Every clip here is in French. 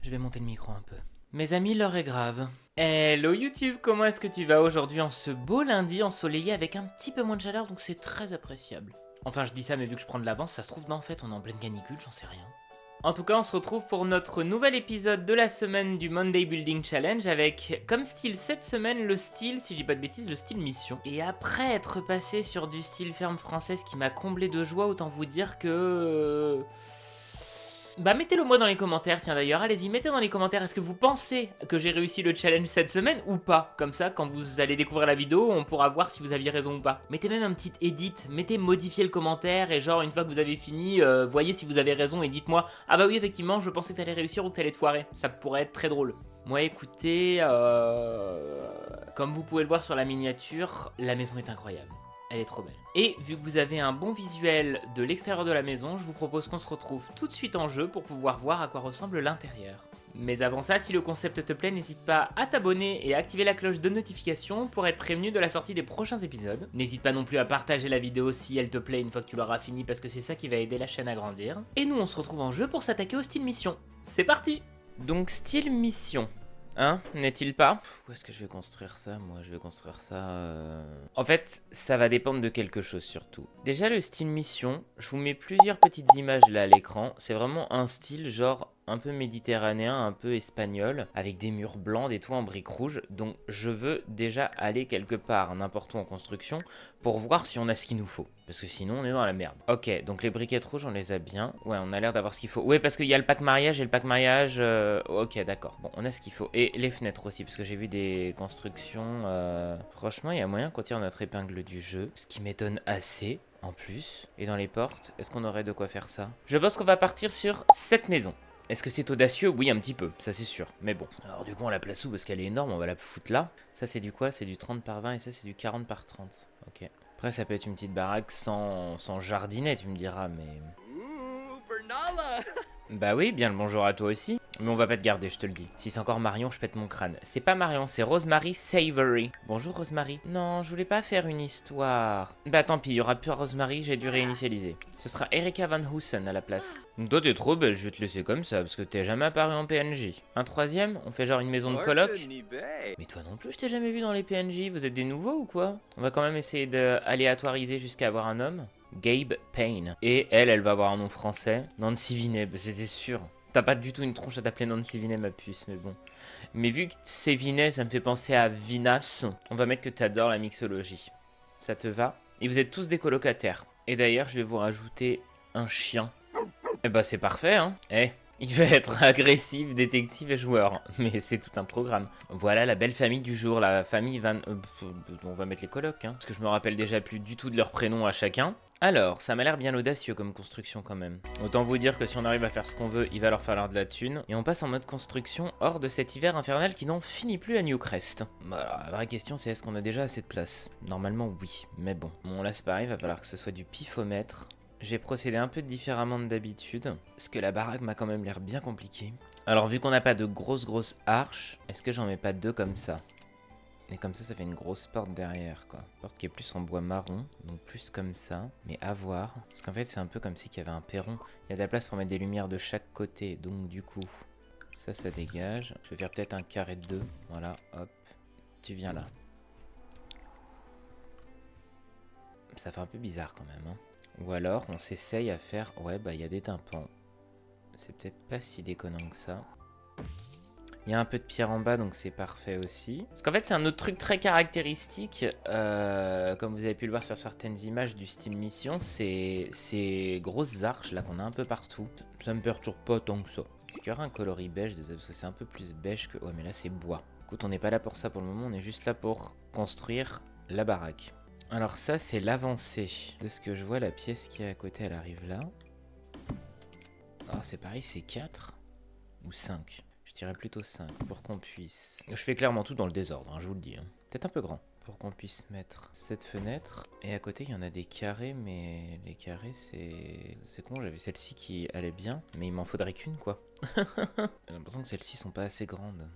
Je vais monter le micro un peu. Mes amis, l'heure est grave. Hello YouTube, comment est-ce que tu vas aujourd'hui en ce beau lundi ensoleillé avec un petit peu moins de chaleur, donc c'est très appréciable. Enfin, je dis ça, mais vu que je prends de l'avance, ça se trouve, non, en fait, on est en pleine canicule, j'en sais rien. En tout cas, on se retrouve pour notre nouvel épisode de la semaine du Monday Building Challenge avec, comme style cette semaine, le style, si je dis pas de bêtises, le style mission. Et après être passé sur du style ferme française qui m'a comblé de joie, autant vous dire que... Bah mettez-le moi dans les commentaires, tiens d'ailleurs, allez-y, mettez dans les commentaires, est-ce que vous pensez que j'ai réussi le challenge cette semaine ou pas? Comme ça, quand vous allez découvrir la vidéo, on pourra voir si vous aviez raison ou pas. Mettez même un petit edit, mettez modifier le commentaire et genre une fois que vous avez fini, voyez si vous avez raison et dites-moi, ah bah oui effectivement, je pensais que t'allais réussir ou que t'allais te foirer. Ça pourrait être très drôle. Moi écoutez, comme vous pouvez le voir sur la miniature, la maison est incroyable. Elle est trop belle. Et vu que vous avez un bon visuel de l'extérieur de la maison, je vous propose qu'on se retrouve tout de suite en jeu pour pouvoir voir à quoi ressemble l'intérieur. Mais avant ça, si le concept te plaît, n'hésite pas à t'abonner et à activer la cloche de notification pour être prévenu de la sortie des prochains épisodes. N'hésite pas non plus à partager la vidéo si elle te plaît une fois que tu l'auras fini parce que c'est ça qui va aider la chaîne à grandir. Et nous, on se retrouve en jeu pour s'attaquer au style mission. C'est parti! Donc style mission. Hein, n'est-il pas? Où est-ce que je vais construire ça? Moi, je vais construire ça... En fait, ça va dépendre de quelque chose surtout. Déjà, le style mission, je vous mets plusieurs petites images là à l'écran. C'est vraiment un style genre un peu méditerranéen, un peu espagnol, avec des murs blancs, des toits en briques rouges. Donc, je veux déjà aller quelque part, n'importe où en construction, pour voir si on a ce qu'il nous faut. Parce que sinon, on est dans la merde. Ok, donc les briquettes rouges, on les a bien. Ouais, on a l'air d'avoir ce qu'il faut. Ouais, parce qu'il y a le pack mariage et le pack mariage... Ok, d'accord. Bon, on a ce qu'il faut. Et les fenêtres aussi, parce que j'ai vu des constructions... Franchement, il y a moyen qu'on tire notre épingle du jeu. Ce qui m'étonne assez, en plus. Et dans les portes, est-ce qu'on aurait de quoi faire ça? Je pense qu'on va partir sur cette maison. Est-ce que c'est audacieux? Oui, un petit peu, ça c'est sûr. Mais bon. Alors du coup, on la place où? Parce qu'elle est énorme, on va la foutre là. Ça, c'est du quoi? C'est du 30 par 20 et ça, c'est du 40 par 30. Ok. Après, ça peut être une petite baraque sans jardinet, tu me diras, mais... Ouh, Bernala! Bah oui, bien le bonjour à toi aussi. Mais on va pas te garder, je te le dis. Si c'est encore Marion, je pète mon crâne. C'est pas Marion, c'est Rosemary Savory. Bonjour Rosemary. Non, je voulais pas faire une histoire. Bah tant pis, il y aura plus Rosemary, j'ai dû réinitialiser. Ce sera Erika Van Hoosen à la place. Toi t'es trop belle, je vais te laisser comme ça, parce que t'es jamais apparu en PNJ. Un troisième? On fait genre une maison de coloc? Mais toi non plus, je t'ai jamais vu dans les PNJ, vous êtes des nouveaux ou quoi? On va quand même essayer d'aléatoriser jusqu'à avoir un homme. Gabe Payne. Et elle va avoir un nom français. Nancy Vinet, bah, c'était sûr. T'as pas du tout une tronche à t'appeler Nancy Vinet, ma puce, mais bon. Mais vu que c'est Vinet, ça me fait penser à Vinas. On va mettre que t'adores la mixologie. Ça te va? Et vous êtes tous des colocataires. Et d'ailleurs, je vais vous rajouter un chien. Eh bah c'est parfait, hein. Il va être agressif, détective et joueur. Mais c'est tout un programme. Voilà la belle famille du jour, la famille Van... on va mettre les colocs, hein. Parce que je me rappelle déjà plus du tout de leur prénom à chacun. Alors, ça m'a l'air bien audacieux comme construction quand même. Autant vous dire que si on arrive à faire ce qu'on veut, il va leur falloir de la thune. Et on passe en mode construction hors de cet hiver infernal qui n'en finit plus à Newcrest. Voilà, la vraie question c'est est-ce qu'on a déjà assez de place? Normalement oui, mais bon. Bon là c'est pareil, il va falloir que ce soit du pifomètre. J'ai procédé un peu différemment de d'habitude, parce que la baraque m'a quand même l'air bien compliquée. Alors vu qu'on n'a pas de grosses arches, est-ce que j'en mets pas deux comme ça? Et comme ça fait une grosse porte derrière, quoi. Porte qui est plus en bois marron, donc plus comme ça. Mais à voir. Parce qu'en fait, c'est un peu comme s'il y avait un perron. Il y a de la place pour mettre des lumières de chaque côté. Donc du coup, ça dégage. Je vais faire peut-être un carré de 2. Voilà, hop. Tu viens là. Ça fait un peu bizarre quand même, hein. Ou alors, on s'essaye à faire... Ouais, bah, il y a des tympans. C'est peut-être pas si déconnant que ça. Il y a un peu de pierre en bas, donc c'est parfait aussi. Parce qu'en fait, c'est un autre truc très caractéristique, comme vous avez pu le voir sur certaines images du style mission, c'est ces grosses arches là qu'on a un peu partout. Ça me perturbe pas tant que ça. Est-ce qu'il y aura un coloris beige de ça? Parce que c'est un peu plus beige que... Ouais, mais là, c'est bois. Écoute, on n'est pas là pour ça pour le moment, on est juste là pour construire la baraque. Alors ça, c'est l'avancée. De ce que je vois, la pièce qui est à côté, elle arrive là. Alors c'est pareil, c'est 4 ou 5. Je dirais plutôt 5 pour qu'on puisse... Je fais clairement tout dans le désordre, hein, je vous le dis. Hein. Peut-être un peu grand. Pour qu'on puisse mettre cette fenêtre. Et à côté, il y en a des carrés, mais les carrés, c'est... C'est con, j'avais celle-ci qui allait bien, mais il m'en faudrait qu'une, quoi. J'ai l'impression que celles-ci sont pas assez grandes.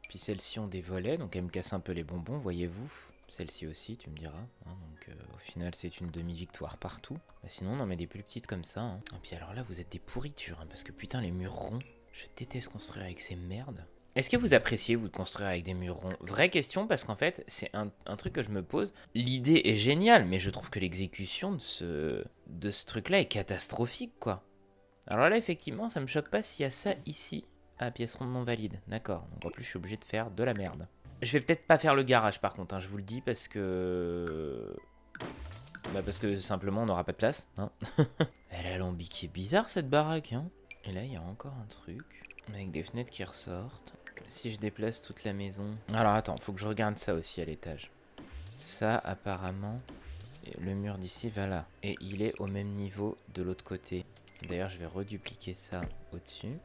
Puis celles-ci ont des volets, donc elles me cassent un peu les bonbons, voyez-vous. Celle-ci aussi, tu me diras. Hein, donc au final, c'est une demi-victoire partout. Bah, sinon, on en met des plus petites comme ça. Hein. Et puis alors là, vous êtes des pourritures, hein, parce que putain, les murs ronds... Je déteste construire avec ces merdes. Est-ce que vous appréciez, vous, de construire avec des murs ronds? Vraie question, parce qu'en fait, c'est un truc que je me pose. L'idée est géniale, mais je trouve que l'exécution de ce truc-là est catastrophique, quoi. Alors là, effectivement, ça me choque pas s'il y a ça ici. Ah, pièce ronde non valide. D'accord. Donc en plus, je suis obligé de faire de la merde. Je vais peut-être pas faire le garage, par contre, hein, je vous le dis, parce que... Bah parce que simplement, on n'aura pas de place, hein. Elle a l'alambiqué bizarre, cette baraque, hein. Et là, il y a encore un truc, avec des fenêtres qui ressortent. Si je déplace toute la maison... Alors attends, faut que je regarde ça aussi à l'étage. Ça, apparemment, le mur d'ici va là. Et il est au même niveau de l'autre côté. D'ailleurs, je vais redupliquer ça au-dessus.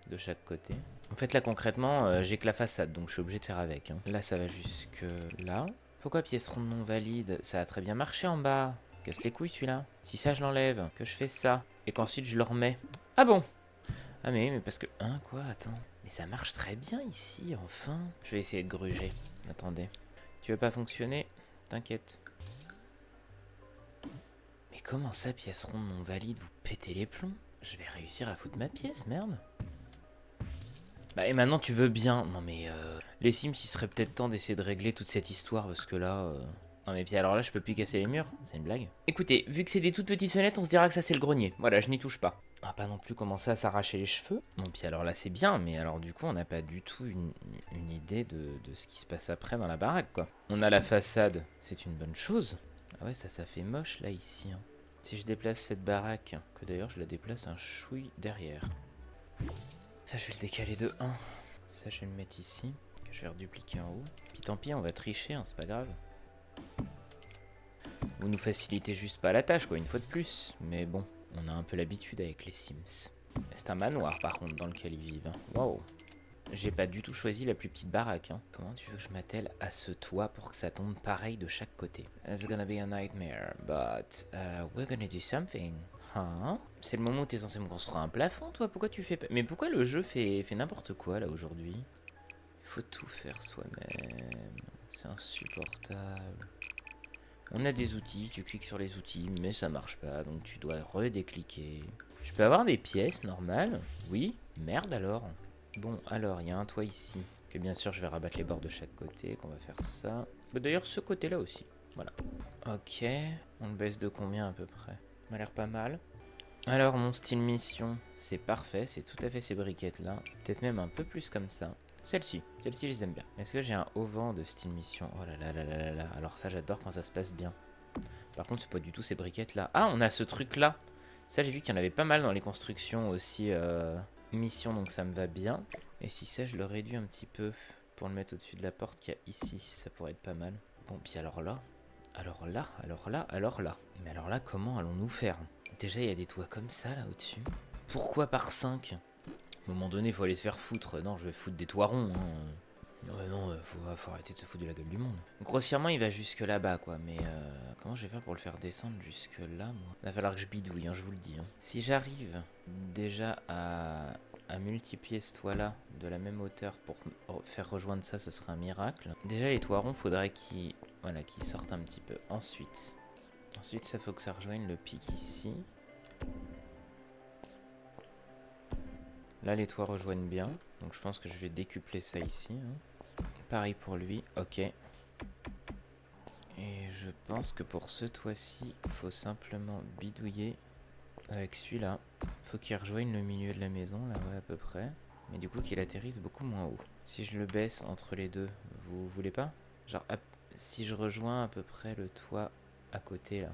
De chaque côté. En fait, là, concrètement, j'ai que la façade, donc je suis obligé de faire avec, hein. Là, ça va jusque là. Pourquoi pièce ronde non valide? Ça a très bien marché en bas. Casse les couilles, celui-là. Si ça, je l'enlève, que je fais ça, et qu'ensuite, je le remets. Ah bon? Ah mais parce que... Hein, quoi? Attends. Mais ça marche très bien ici, enfin. Je vais essayer de gruger. Attendez. Tu veux pas fonctionner? T'inquiète. Mais comment ça, pièce ronde non valide? Vous pétez les plombs? Je vais réussir à foutre ma pièce, merde. Bah et maintenant tu veux bien. Non mais les Sims, il serait peut-être temps d'essayer de régler toute cette histoire parce que là... Non mais puis alors là je peux plus casser les murs, c'est une blague. Écoutez, vu que c'est des toutes petites fenêtres, on se dira que ça c'est le grenier. Voilà, je n'y touche pas. On va pas non plus commencer à s'arracher les cheveux. Non puis alors là c'est bien, mais alors du coup on n'a pas du tout une idée de ce qui se passe après dans la baraque quoi. On a la façade, c'est une bonne chose. Ah ouais ça fait moche là ici. Hein. Si je déplace cette baraque, que d'ailleurs je la déplace un chouille derrière. Ça, je vais le décaler de 1. Ça, je vais le mettre ici. Que je vais redupliquer en haut. Puis tant pis, on va tricher, hein, c'est pas grave. Vous nous facilitez juste pas la tâche, quoi, une fois de plus. Mais bon, on a un peu l'habitude avec les Sims. C'est un manoir, par contre, dans lequel ils vivent. Waouh. J'ai pas du tout choisi la plus petite baraque. Hein. Comment tu veux que je m'attelle à ce toit pour que ça tombe pareil de chaque côté? It's gonna be a nightmare, but we're gonna do something. Hein? C'est le moment où t'es censé me construire un plafond, toi? Pourquoi tu fais pas... Mais pourquoi le jeu fait n'importe quoi, là, aujourd'hui? Il faut tout faire soi-même. C'est insupportable. On a des outils, tu cliques sur les outils, mais ça marche pas, donc tu dois redécliquer. Je peux avoir des pièces normales? Oui? Merde, alors. Bon, alors, il y a un toit ici. Que bien sûr, je vais rabattre les bords de chaque côté, qu'on va faire ça. D'ailleurs, ce côté-là aussi. Voilà. Ok. On le baisse de combien, à peu près? M'a l'air pas mal. Alors mon style mission, c'est parfait, c'est tout à fait ces briquettes là. Peut-être même un peu plus comme ça. Celle-ci je les aime bien. Est-ce que j'ai un auvent de style mission? Oh là là là là là là. Alors ça j'adore quand ça se passe bien. Par contre c'est pas du tout ces briquettes là. Ah on a ce truc là. Ça j'ai vu qu'il y en avait pas mal dans les constructions aussi mission, donc ça me va bien. Et si ça je le réduis un petit peu pour le mettre au-dessus de la porte qu'il y a ici, ça pourrait être pas mal. Bon puis alors là. Mais alors là, comment allons-nous faire? Déjà, il y a des toits comme ça, là, au-dessus. Pourquoi par 5? À un moment donné, il faut aller se faire foutre. Non, je vais foutre des toits ronds, hein. Ouais, non, faut arrêter de se foutre de la gueule du monde. Grossièrement, il va jusque là-bas, quoi. Mais comment je vais faire pour le faire descendre jusque là, moi? Il va falloir que je bidouille, hein, je vous le dis. Hein. Si j'arrive déjà à multiplier ce toit-là de la même hauteur pour faire rejoindre ça, ce serait un miracle. Déjà, les toits ronds, faudrait qu'ils sortent un petit peu. Ensuite, ça faut que ça rejoigne le pic ici. Là, les toits rejoignent bien. Donc, je pense que je vais décupler ça ici. Hein. Pareil pour lui. Ok. Et je pense que pour ce toit-ci, il faut simplement bidouiller avec celui-là. Faut qu'il rejoigne le milieu de la maison, là, ouais, à peu près. Mais du coup, qu'il atterrisse beaucoup moins haut. Si je le baisse entre les deux, vous voulez pas? Genre, si je rejoins à peu près le toit à côté, là,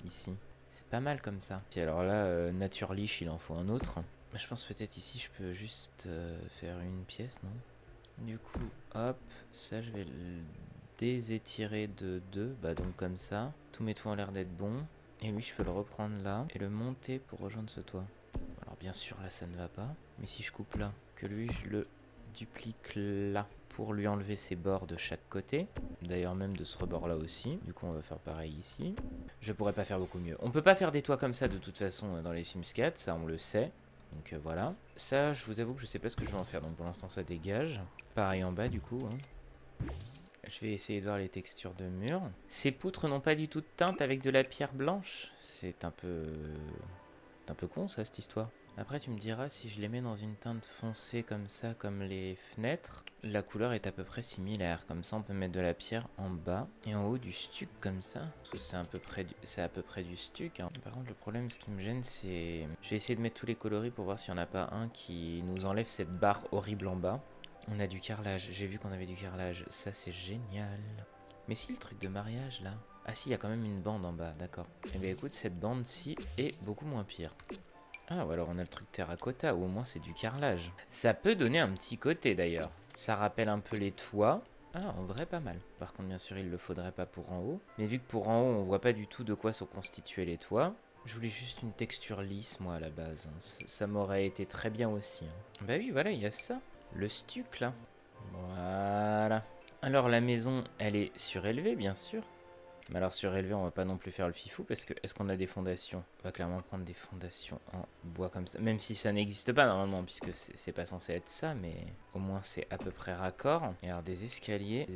ici. C'est pas mal comme ça. Puis alors là, Nature Liche, il en faut un autre. Je pense peut-être ici, je peux juste faire une pièce, non? Du coup, hop, ça, je vais le désétirer de 2. Bah, donc comme ça. Tous mes toits ont l'air d'être bons. Et lui, je peux le reprendre là et le monter pour rejoindre ce toit. Alors bien sûr, là, ça ne va pas. Mais si je coupe là, que lui, je le duplique là pour lui enlever ses bords de chaque côté. D'ailleurs, même de ce rebord là aussi. Du coup, on va faire pareil ici. Je pourrais pas faire beaucoup mieux. On peut pas faire des toits comme ça de toute façon dans les Sims 4, ça on le sait. Donc voilà. Ça, je vous avoue que je sais pas ce que je vais en faire. Donc pour l'instant, ça dégage. Pareil en bas du coup. Hein. Je vais essayer de voir les textures de mur. Ces poutres n'ont pas du tout de teinte avec de la pierre blanche. C'est un peu con ça, cette histoire. Après, tu me diras, si je les mets dans une teinte foncée comme ça, comme les fenêtres, la couleur est à peu près similaire. Comme ça, on peut mettre de la pierre en bas et en haut du stuc comme ça. Parce que c'est à peu près du stuc. Hein. Par contre, le problème, ce qui me gêne, c'est... Je vais essayer de mettre tous les coloris pour voir s'il n'y en a pas un qui nous enlève cette barre horrible en bas. On a du carrelage. J'ai vu qu'on avait du carrelage. Ça, c'est génial. Mais si, le truc de mariage, là... Ah si, il y a quand même une bande en bas, d'accord. Eh bien, écoute, cette bande-ci est beaucoup moins pire. Ah, ou alors on a le truc terracotta, ou au moins c'est du carrelage. Ça peut donner un petit côté d'ailleurs. Ça rappelle un peu les toits. Ah, en vrai pas mal. Par contre, bien sûr, il le faudrait pas pour en haut. Mais vu que pour en haut, on voit pas du tout de quoi sont constitués les toits, je voulais juste une texture lisse, moi, à la base. Ça m'aurait été très bien aussi. Hein. Bah oui, voilà, il y a ça. Le stuc, là. Voilà. Alors, la maison, elle est surélevée, bien sûr. Mais alors surélevé, on va pas non plus faire le fifou parce que est-ce qu'on a des fondations? On va clairement prendre des fondations en bois comme ça, même si ça n'existe pas normalement puisque c'est pas censé être ça, mais au moins c'est à peu près raccord. Et alors des escaliers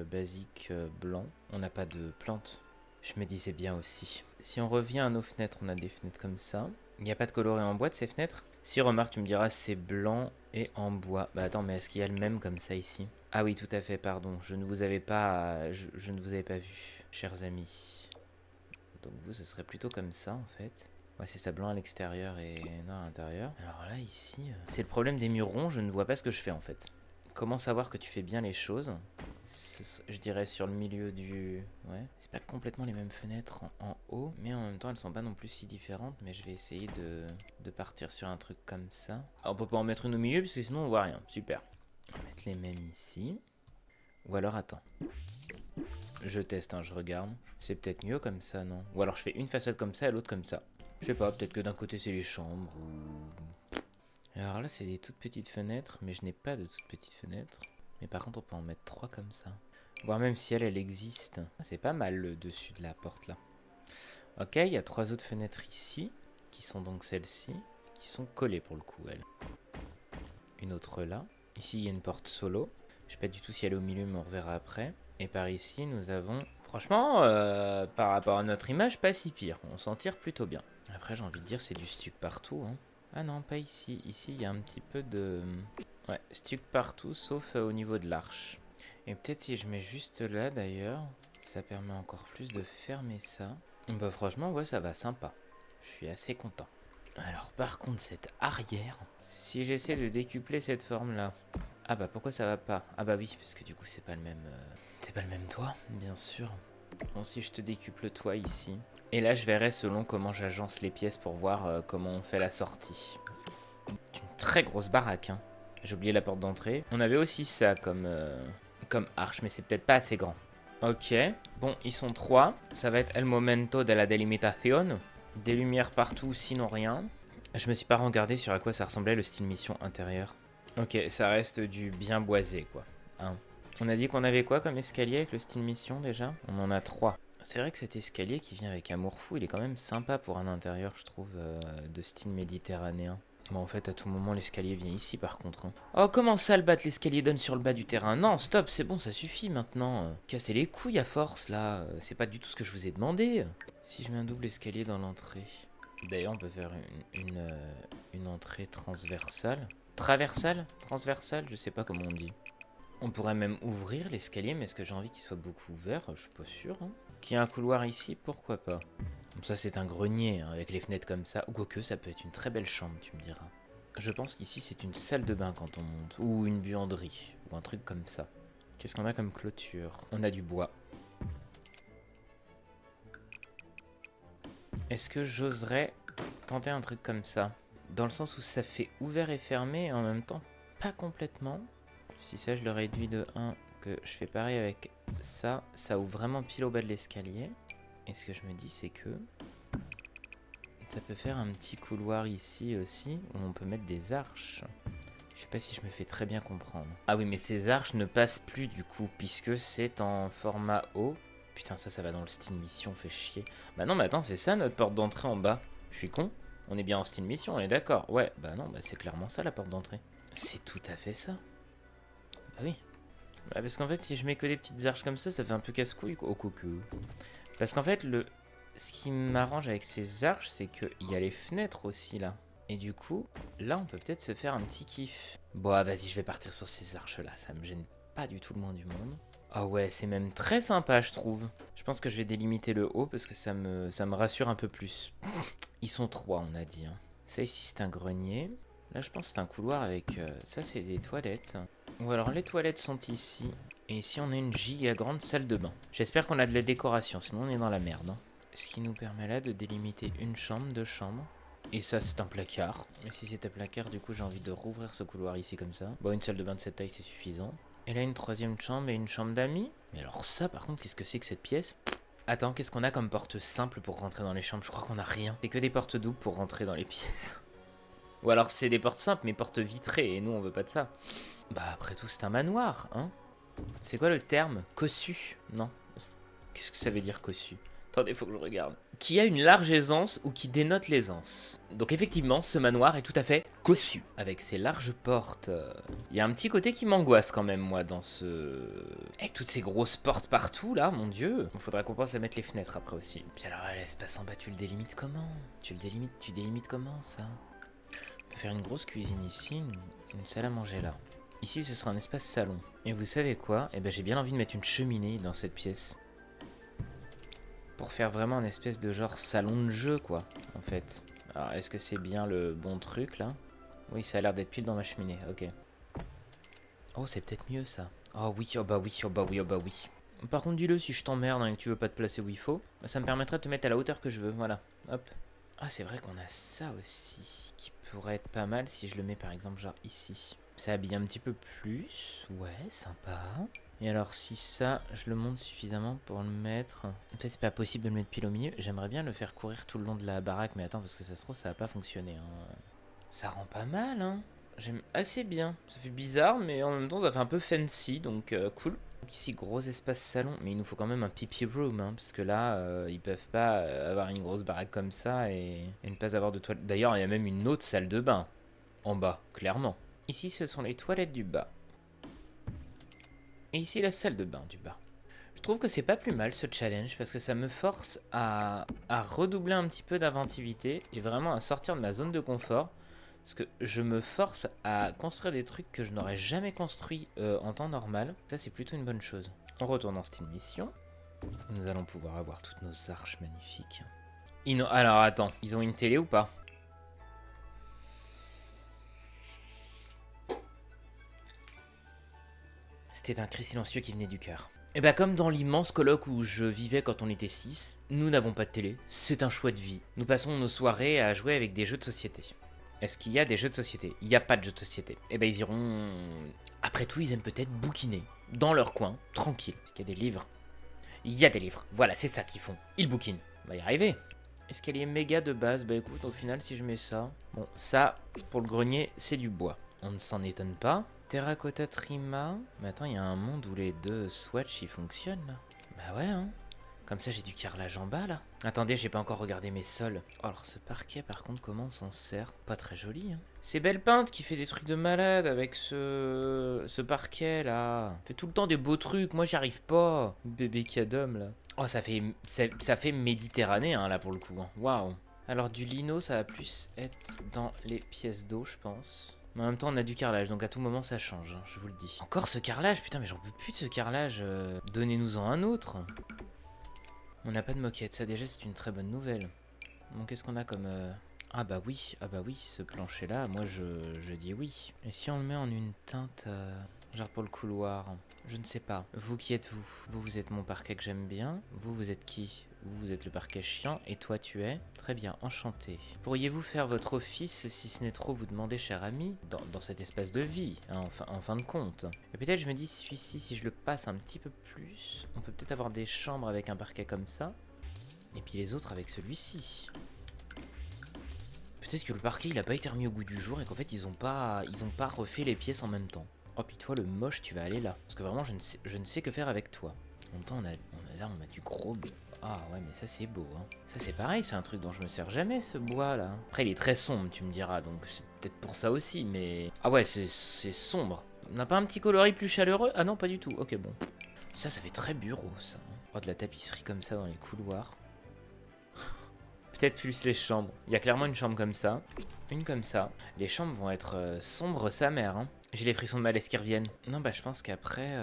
basiques blancs. On n'a pas de plantes. Je me disais bien aussi. Si on revient à nos fenêtres, on a des fenêtres comme ça. Il n'y a pas de coloré en bois de ces fenêtres? Si, remarque, tu me diras c'est blanc et en bois. Bah attends, mais est-ce qu'il y a le même comme ça ici? Ah oui, tout à fait, pardon. Je ne vous avais pas, je ne vous avais pas vu. Chers amis, donc vous ce serait plutôt comme ça en fait. Ouais, c'est ça, blanc à l'extérieur et noir à l'intérieur. Alors là ici, c'est le problème des murs ronds, je ne vois pas ce que je fais en fait. Comment savoir que tu fais bien les choses? Je dirais sur le milieu du... Ouais, c'est pas complètement les mêmes fenêtres en haut, mais en même temps elles sont pas non plus si différentes, mais je vais essayer de partir sur un truc comme ça. Ah, on peut pas en mettre une au milieu parce que sinon on voit rien, super. On va mettre les mêmes ici. Ou alors attends. Je teste, hein, je regarde. C'est peut-être mieux comme ça, non? Ou alors je fais une façade comme ça et l'autre comme ça. Je sais pas, peut-être que d'un côté c'est les chambres ou... Alors là c'est des toutes petites fenêtres, mais je n'ai pas de toutes petites fenêtres. Mais par contre on peut en mettre 3 comme ça. Voire même si elle existe. C'est pas mal le dessus de la porte là. Ok, il y a 3 autres fenêtres ici, qui sont donc celles-ci, qui sont collées pour le coup, elles. Une autre là. Ici il y a une porte solo. Je sais pas du tout si elle est au milieu, mais on reverra après. Et par ici, nous avons... Franchement, par rapport à notre image, pas si pire. On s'en tire plutôt bien. Après, j'ai envie de dire, c'est du stuc partout. Hein. Ah non, pas ici. Ici, il y a un petit peu de... Ouais, stuc partout, sauf au niveau de l'arche. Et peut-être si je mets juste là, d'ailleurs, ça permet encore plus de fermer ça. Bah franchement, ouais, ça va sympa. Je suis assez content. Alors, par contre, cette arrière... Si j'essaie de décupler cette forme-là... Ah bah pourquoi ça va pas? Ah bah oui, parce que du coup c'est pas le même... C'est pas le même toit, bien sûr. Bon, si je te décuple le toit ici. Et là je verrai selon comment j'agence les pièces pour voir comment on fait la sortie. C'est une très grosse baraque, hein. J'ai oublié la porte d'entrée. On avait aussi ça comme arche, mais c'est peut-être pas assez grand. Ok, bon, ils sont 3. Ça va être el momento de la delimitación. Des lumières partout, sinon rien. Je me suis pas regardé sur à quoi ça ressemblait le style mission intérieur. Ok, ça reste du bien boisé, quoi. Hein. On a dit qu'on avait quoi comme escalier avec le style mission, déjà? On en a 3. C'est vrai que cet escalier qui vient avec Amour Fou, il est quand même sympa pour un intérieur, je trouve, de style méditerranéen. Bon, en fait, à tout moment, l'escalier vient ici, par contre. Hein. Oh, comment ça, le bas de l'escalier donne sur le bas du terrain? Non, stop, c'est bon, ça suffit, maintenant. Cassez les couilles à force, là. C'est pas du tout ce que je vous ai demandé. Si je mets un double escalier dans l'entrée... D'ailleurs, on peut faire une entrée transversale. Traversale? Transversale? Je sais pas comment on dit. On pourrait même ouvrir l'escalier, mais est-ce que j'ai envie qu'il soit beaucoup ouvert? Je suis pas sûr. Hein. Qu'il y ait un couloir ici, pourquoi pas? Ça, c'est un grenier, hein, avec les fenêtres comme ça. Ou quoique, ça peut être une très belle chambre, tu me diras. Je pense qu'ici, c'est une salle de bain quand on monte. Ou une buanderie. Ou un truc comme ça. Qu'est-ce qu'on a comme clôture? On a du bois. Est-ce que j'oserais tenter un truc comme ça? Dans le sens où ça fait ouvert et fermé, et en même temps, pas complètement. Si ça, je le réduis de 1, que je fais pareil avec ça, ça ouvre vraiment pile au bas de l'escalier. Et ce que je me dis, c'est que ça peut faire un petit couloir ici aussi, où on peut mettre des arches. Je sais pas si je me fais très bien comprendre. Ah oui, mais ces arches ne passent plus du coup, puisque c'est en format haut. Putain, ça va dans le style mission, fait chier. Bah non, mais attends, c'est ça notre porte d'entrée en bas. Je suis con? On est bien en style mission, on est d'accord? Ouais, bah non, bah c'est clairement ça la porte d'entrée. C'est tout à fait ça. Bah oui. Bah parce qu'en fait, si je mets que des petites arches comme ça fait un peu casse-couille, quoi. Oh, coucou. Parce qu'en fait, ce qui m'arrange avec ces arches, c'est qu'il y a les fenêtres aussi, là. Et du coup, là, on peut peut-être se faire un petit kiff. Bon, ah, vas-y, je vais partir sur ces arches-là. Ça me gêne pas du tout le moins du monde. Ah ouais, c'est même très sympa, je trouve. Je pense que je vais délimiter le haut parce que ça me rassure un peu plus. Ils sont 3, on a dit. Hein. Ça ici, c'est un grenier. Là, je pense que c'est un couloir avec... ça, c'est des toilettes. Ou alors, les toilettes sont ici. Et ici, on a une giga grande salle de bain. J'espère qu'on a de la décoration, sinon on est dans la merde. Hein. Ce qui nous permet là de délimiter une chambre, 2 chambres. Et ça, c'est un placard. Et si c'est un placard, du coup, j'ai envie de rouvrir ce couloir ici comme ça. Bon, une salle de bain de cette taille, c'est suffisant. Et là, une 3e chambre et une chambre d'amis. Mais alors ça, par contre, qu'est-ce que c'est que cette pièce? Attends, qu'est-ce qu'on a comme porte simple pour rentrer dans les chambres? Je crois qu'on a rien. C'est que des portes doubles pour rentrer dans les pièces. Ou alors c'est des portes simples, mais portes vitrées, et nous, on veut pas de ça. Bah, après tout, c'est un manoir, hein. C'est quoi le terme? Cossu? Non. Qu'est-ce que ça veut dire cossu? Attendez, faut que je regarde. Qui a une large aisance ou qui dénote l'aisance. Donc effectivement, ce manoir est tout à fait cossu. Avec ses larges portes. Il y a un petit côté qui m'angoisse quand même, moi, dans ce... Avec toutes ces grosses portes partout, là, mon dieu. Il faudra qu'on pense à mettre les fenêtres après aussi. Puis alors, l'espace en bas, tu le délimites comment? Tu délimites comment, ça? On peut faire une grosse cuisine ici, une salle à manger là. Ici, ce sera un espace salon. Et vous savez quoi? Eh ben, j'ai bien envie de mettre une cheminée dans cette pièce. Pour faire vraiment une espèce de genre salon de jeu, quoi, en fait. Alors, est-ce que c'est bien le bon truc, là? Oui, ça a l'air d'être pile dans ma cheminée, ok. Oh, c'est peut-être mieux, ça. Oh oui, oh bah oui, oh bah oui, oh bah oui. Par contre, dis-le si je t'emmerde hein, et que tu veux pas te placer où il faut. Bah, ça me permettrait de te mettre à la hauteur que je veux, voilà. Hop. Ah, c'est vrai qu'on a ça aussi, qui pourrait être pas mal si je le mets, par exemple, genre ici. Ça habille un petit peu plus. Ouais, sympa. Et alors si ça, je le monte suffisamment pour le mettre... En fait, c'est pas possible de le mettre pile au milieu. J'aimerais bien le faire courir tout le long de la baraque, mais attends, parce que ça se trouve, ça va pas fonctionner. Hein. Ça rend pas mal, hein. J'aime assez bien. Ça fait bizarre, mais en même temps, ça fait un peu fancy, donc cool. Donc ici, gros espace salon, mais il nous faut quand même un pipi room, hein, parce que là, ils peuvent pas avoir une grosse baraque comme ça et ne pas avoir de toilette. D'ailleurs, il y a même une autre salle de bain, en bas, clairement. Ici, ce sont les toilettes du bas. Et ici, la salle de bain du bas. Je trouve que c'est pas plus mal ce challenge parce que ça me force à redoubler un petit peu d'inventivité et vraiment à sortir de ma zone de confort. Parce que je me force à construire des trucs que je n'aurais jamais construits en temps normal. Ça, c'est plutôt une bonne chose. On retourne en style mission. Nous allons pouvoir avoir toutes nos arches magnifiques. Alors, attends, ils ont une télé ou pas? C'était un cri silencieux qui venait du cœur. Et bah comme dans l'immense colloque où je vivais quand on était 6, nous n'avons pas de télé, c'est un choix de vie. Nous passons nos soirées à jouer avec des jeux de société. Est-ce qu'il y a des jeux de société? Il n'y a pas de jeux de société. Et bah ils iront... Après tout, ils aiment peut-être bouquiner, dans leur coin, tranquille. Est-ce qu'il y a des livres? Il y a des livres, voilà, c'est ça qu'ils font. Ils bouquinent. On va y arriver. Est-ce qu'elle est méga de base? Bah écoute, au final, si je mets ça... Bon, ça, pour le grenier, c'est du bois. On ne s'en étonne pas. Terracotta Trima. Mais attends, il y a un monde où les deux swatchs ils fonctionnent là. Bah ouais, hein. Comme ça, j'ai du carrelage en bas là. Attendez, j'ai pas encore regardé mes sols. Oh, alors ce parquet, par contre, comment on s'en sert? Pas très joli, hein. C'est Belle Peinte qui fait des trucs de malade avec ce parquet là. Fait tout le temps des beaux trucs. Moi, j'y arrive pas. Bébé Cadom là. Oh, ça fait méditerranéen hein, là pour le coup. Hein. Waouh. Alors, du lino, ça va plus être dans les pièces d'eau, je pense. Mais en même temps, on a du carrelage, donc à tout moment, ça change, hein, je vous le dis. Encore ce carrelage? Putain, mais j'en peux plus de ce carrelage. Donnez-nous-en un autre. On n'a pas de moquette, ça déjà, c'est une très bonne nouvelle. Donc, qu'est-ce qu'on a comme... Ah bah oui, ce plancher-là, moi, je dis oui. Et si on le met en une teinte... Genre pour le couloir, je ne sais pas. Vous qui êtes-vous? Vous êtes mon parquet que j'aime bien. Vous êtes qui? Vous êtes le parquet chiant. Et toi, tu es? Très bien, enchanté. Pourriez-vous faire votre office, si ce n'est trop vous demander, cher ami, dans cet espace de vie, hein, en fin de compte. Et peut-être, je me dis, celui-ci, si je le passe un petit peu plus, on peut peut-être avoir des chambres avec un parquet comme ça. Et puis les autres avec celui-ci. Peut-être que le parquet, il a pas été remis au goût du jour et qu'en fait, ils ont pas refait les pièces en même temps. Oh, puis toi, le moche, tu vas aller là. Parce que vraiment, je ne sais que faire avec toi. En même temps, on a du gros... Ah ouais, mais ça, c'est beau. Hein. Ça, c'est pareil, c'est un truc dont je me sers jamais, ce bois, là. Après, il est très sombre, tu me diras, donc c'est peut-être pour ça aussi, mais... Ah ouais, c'est sombre. On n'a pas un petit coloris plus chaleureux? Ah non, pas du tout. Ok, bon. Ça fait très bureau, ça. Oh, de la tapisserie comme ça dans les couloirs. Peut-être plus les chambres. Il y a clairement une chambre comme ça. Une comme ça. Les chambres vont être sombres sa mère. Hein. J'ai les frissons de malaise qui reviennent. Non, bah je pense qu'après...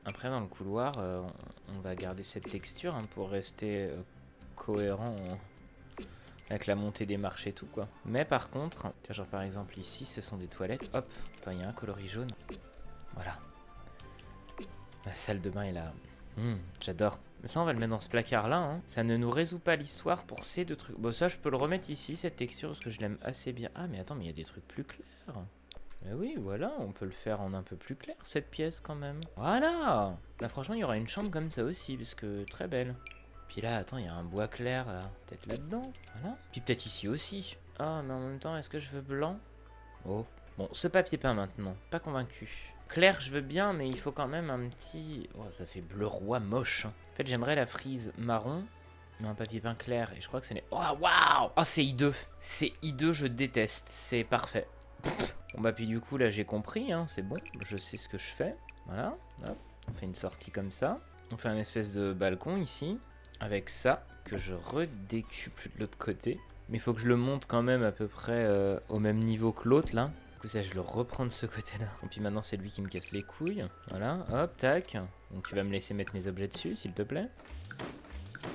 Après, dans le couloir, on va garder cette texture hein, pour rester cohérent avec la montée des marches et tout, quoi. Mais par contre, tiens, genre par exemple ici, ce sont des toilettes. Hop, attends, il y a un coloris jaune. Voilà. La salle de bain est là. J'adore. Mais ça, on va le mettre dans ce placard-là. Hein. Ça ne nous résout pas l'histoire pour ces deux trucs. Bon, ça, je peux le remettre ici, cette texture, parce que je l'aime assez bien. Ah, mais attends, mais il y a des trucs plus clairs. Mais oui, voilà, on peut le faire en un peu plus clair, cette pièce, quand même. Voilà. Là, franchement, il y aura une chambre comme ça aussi, parce que très belle. Puis là, attends, il y a un bois clair, là. Peut-être là-dedans. Voilà. Puis peut-être ici aussi. Ah, mais en même temps, est-ce que je veux blanc? Oh. Bon, ce papier peint maintenant. Pas convaincu. Clair, je veux bien, mais il faut quand même un petit... Oh, ça fait bleu roi moche. Hein. En fait, j'aimerais la frise marron, mais un papier peint clair. Et je crois que ça n'est... Oh, waouh! Oh, c'est hideux. C'est hideux, je déteste. C'est parfait. Bon, bah, puis du coup, là, j'ai compris. Hein, c'est bon. Je sais ce que je fais. Voilà. Hop. On fait une sortie comme ça. On fait un espèce de balcon ici. Avec ça, que je redécuple de l'autre côté. Mais il faut que je le monte quand même à peu près au même niveau que l'autre, là. Du coup, ça, je le reprends de ce côté-là. Et puis maintenant, c'est lui qui me casse les couilles. Voilà, hop, tac. Donc tu vas me laisser mettre mes objets dessus, s'il te plaît.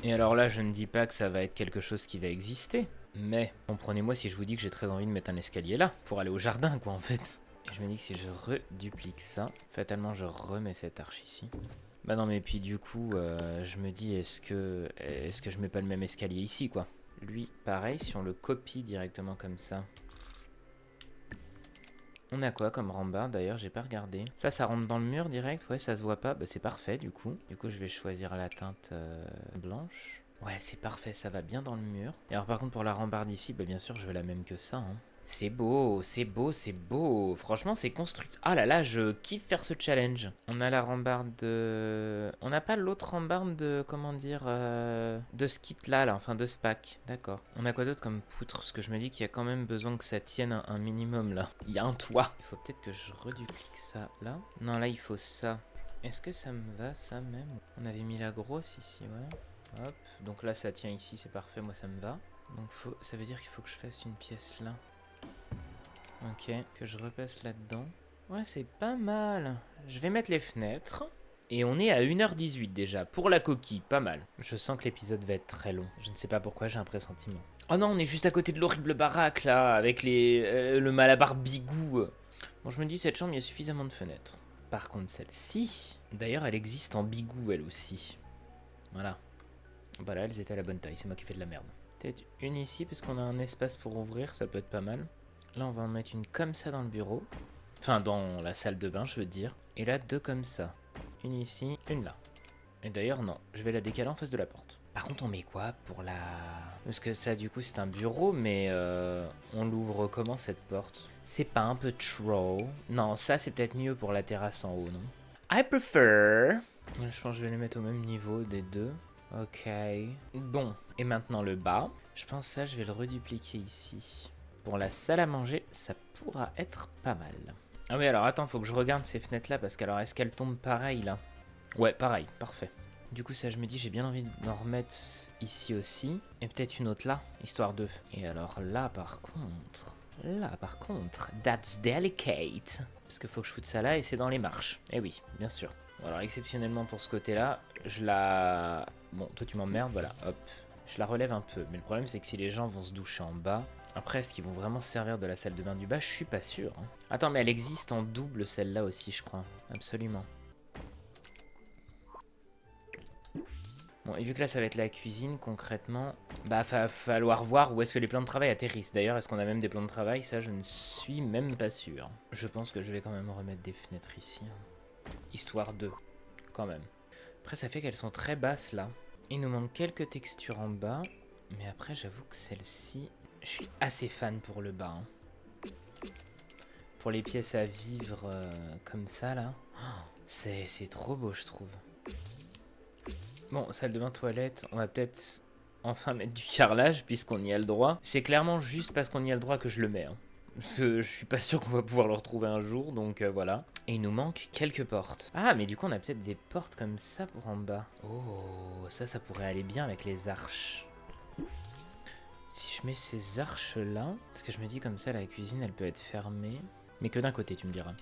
Et alors là, je ne dis pas que ça va être quelque chose qui va exister. Mais comprenez-moi si je vous dis que j'ai très envie de mettre un escalier là. Pour aller au jardin, quoi, en fait. Et je me dis que si je reduplique ça, fatalement, je remets cette arche ici. Bah non, mais puis du coup, je me dis, est-ce que je mets pas le même escalier ici, quoi. Lui, pareil, si on le copie directement comme ça... On a quoi comme rambarde d'ailleurs, j'ai pas regardé. Ça rentre dans le mur direct, ouais, ça se voit pas. Bah c'est parfait du coup. Du coup je vais choisir la teinte blanche. Ouais, c'est parfait, ça va bien dans le mur. Et alors par contre pour la rambarde ici, bah bien sûr je veux la même que ça. Hein. C'est beau, c'est beau, c'est beau. Franchement c'est construit. Ah là là, je kiffe faire ce challenge. On a la rambarde de... On n'a pas l'autre rambarde de... Comment dire de ce kit là, enfin de ce pack. D'accord. On a quoi d'autre comme poutre? Parce que je me dis qu'il y a quand même besoin que ça tienne un minimum là. Il y a un toit. Il faut peut-être que je reduplique ça là. Non, là il faut ça. Est-ce que ça me va ça même? On avait mis la grosse ici, ouais. Hop. Donc là ça tient ici, c'est parfait, moi ça me va. Donc ça veut dire qu'il faut que je fasse une pièce là. Ok, que je repasse là-dedans. Ouais, c'est pas mal. Je vais mettre les fenêtres. Et on est à 1h18 déjà, pour la coquille, pas mal. Je sens que l'épisode va être très long. Je ne sais pas pourquoi, j'ai un pressentiment. Oh non, on est juste à côté de l'horrible baraque, là, avec le malabar bigou. Bon, je me dis, cette chambre, il y a suffisamment de fenêtres. Par contre, celle-ci... D'ailleurs, elle existe en bigou, elle aussi. Voilà. Voilà, elles étaient à la bonne taille, c'est moi qui fais de la merde. Peut-être une ici, parce qu'on a un espace pour ouvrir, ça peut être pas mal. Là, on va en mettre une comme ça dans le bureau. Enfin, dans la salle de bain, je veux dire. Et là, deux comme ça. Une ici, une là. Et d'ailleurs, non, je vais la décaler en face de la porte. Par contre, on met quoi pour la... Parce que ça, du coup, c'est un bureau, mais on l'ouvre comment, cette porte? C'est pas un peu trop? Non, ça, c'est peut-être mieux pour la terrasse en haut, non? I prefer... Je pense que je vais les mettre au même niveau des deux. Ok. Bon, et maintenant le bas. Je pense que ça, je vais le redupliquer ici. Pour la salle à manger, ça pourra être pas mal. Ah oui, alors attends, faut que je regarde ces fenêtres-là, parce qu'alors, est-ce qu'elles tombent pareil, là? Ouais, pareil, parfait. Du coup, ça, je me dis, j'ai bien envie d'en remettre ici aussi. Et peut-être une autre là, histoire de... Et alors là, par contre... that's delicate. Parce qu'il faut que je foute ça là, et c'est dans les marches. Eh oui, bien sûr. Bon, alors, exceptionnellement pour ce côté-là, je la... Bon, toi, tu m'emmerdes, voilà, hop. Je la relève un peu. Mais le problème, c'est que si les gens vont se doucher en bas... Après, est-ce qu'ils vont vraiment se servir de la salle de bain du bas? Je suis pas sûr. Hein. Attends, mais elle existe en double, celle-là aussi, je crois. Absolument. Bon, et vu que là, ça va être la cuisine, concrètement, bah, va falloir voir où est-ce que les plans de travail atterrissent. D'ailleurs, est-ce qu'on a même des plans de travail? Ça, je ne suis même pas sûr. Je pense que je vais quand même remettre des fenêtres ici. Hein. Histoire de, quand même. Après, ça fait qu'elles sont très basses, là. Il nous manque quelques textures en bas. Mais après, j'avoue que celle-ci... Je suis assez fan pour le bas. Hein. Pour les pièces à vivre comme ça, là. Oh, c'est trop beau, je trouve. Bon, salle de bain, toilette. On va peut-être enfin mettre du carrelage, puisqu'on y a le droit. C'est clairement juste parce qu'on y a le droit que je le mets. Hein. Parce que je suis pas sûr qu'on va pouvoir le retrouver un jour, donc voilà. Et il nous manque quelques portes. Ah, mais du coup, on a peut-être des portes comme ça pour en bas. Oh, ça pourrait aller bien avec les arches. Si je mets ces arches-là, parce que je me dis comme ça, la cuisine, elle peut être fermée. Mais que d'un côté, tu me diras.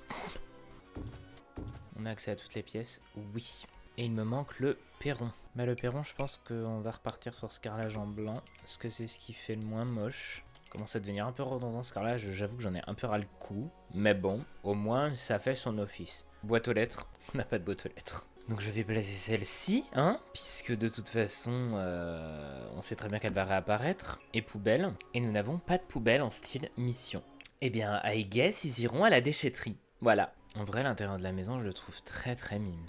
On a accès à toutes les pièces, oui. Et il me manque le perron. Bah le perron, je pense qu'on va repartir sur ce carrelage en blanc, parce que c'est ce qui fait le moins moche. Commence à devenir un peu redondant ce carrelage, j'avoue que j'en ai un peu ras le cou. Mais bon, au moins ça fait son office. Boîte aux lettres, on n'a pas de boîte aux lettres. Donc je vais placer celle-ci, hein, puisque de toute façon, on sait très bien qu'elle va réapparaître. Et poubelle, et nous n'avons pas de poubelle en style mission. Eh bien, I guess, ils iront à la déchetterie. Voilà. En vrai, l'intérieur de la maison, je le trouve très très mimes.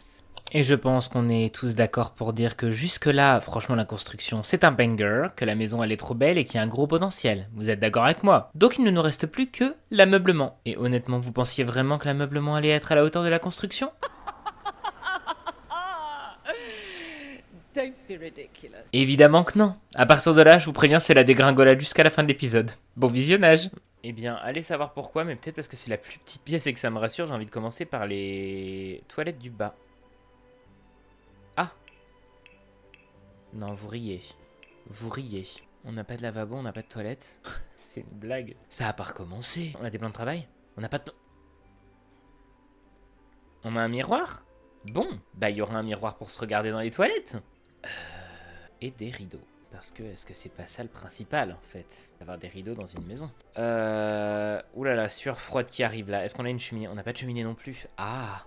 Et je pense qu'on est tous d'accord pour dire que jusque-là, franchement, la construction, c'est un banger, que la maison, elle est trop belle et qu'il y a un gros potentiel. Vous êtes d'accord avec moi? Donc il ne nous reste plus que l'ameublement. Et honnêtement, vous pensiez vraiment que l'ameublement allait être à la hauteur de la construction? Don't be ridiculous. Évidemment que non. À partir de là, je vous préviens, c'est la dégringolade jusqu'à la fin de l'épisode. Bon visionnage. Eh bien, allez savoir pourquoi, mais peut-être parce que c'est la plus petite pièce et que ça me rassure, j'ai envie de commencer par les toilettes du bas. Ah! Non, vous riez. Vous riez. On n'a pas de lavabo, on n'a pas de toilette. C'est une blague. Ça a pas recommencé. On a des plans de travail? On n'a pas de... On a un miroir? Bon, bah il y aura un miroir pour se regarder dans les toilettes. Et des rideaux. Parce que, est-ce que c'est pas ça le principal, en fait? D'avoir des rideaux dans une maison. Oulala, sueur froide qui arrive là. Est-ce qu'on a une cheminée? On n'a pas de cheminée non plus. Ah!